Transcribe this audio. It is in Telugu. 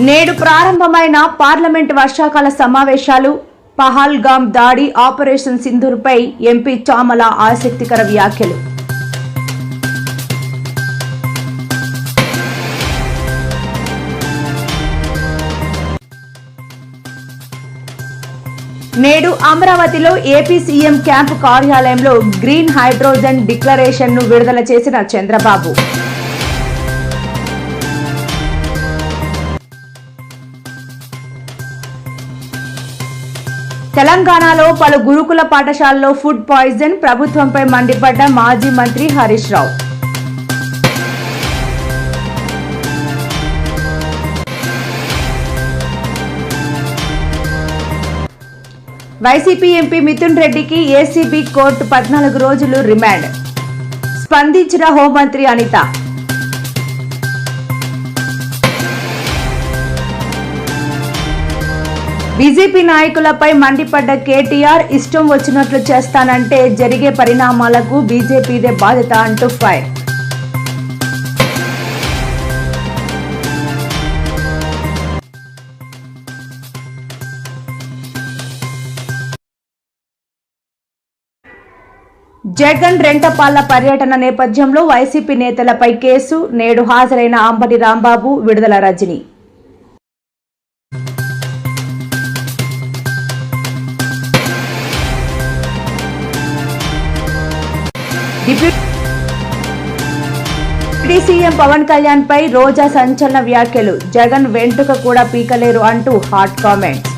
నేడు ప్రారంభమైన పార్లమెంట్ వర్షాకాల సమావేశాలు. పహల్గామ్ దాడి, ఆపరేషన్ సింధూర్పై ఎంపీ చామల ఆసక్తికర వ్యాఖ్యలు. నేడు అమరావతిలో ఏపీ సీఎం క్యాంపు కార్యాలయంలో గ్రీన్ హైడ్రోజన్ డిక్లరేషన్ను విడుదల చేసిన చంద్రబాబు. తెలంగాణలో పలు గురుకుల పాఠశాలల్లో ఫుడ్ పాయిజన్, ప్రభుత్వంపై మండిపడ్డ మాజీ మంత్రి హరీష్ రావు. వైసీపీ ఎంపీ మిథున్ రెడ్డికి ఏసీబీ కోర్టు 14 రోజులు రిమాండ్. స్పందించిన హోంమంత్రి అనిత. బీజేపీ నాయకులపై మండిపడ్డ కేటీఆర్, ఇష్టం వచ్చినట్లు చేస్తానంటే జరిగే పరిణామాలకు బీజేపీదే బాధ్యత అంటూ ఫైర్. జగన్ రెంటపాళ్ల పర్యటన నేపథ్యంలో వైసీపీ నేతలపై కేసు. నేడు హాజరైన అంబటి రాంబాబు, విడుదల రజని. డిప్యూటీ సీఎం పవన్ కళ్యాణ్ పై రోజా సంచలన వ్యాఖ్యలు. జగన్ వెంట్రుక కూడా పీకలేరు అంటూ హాట్ కామెంట్స్.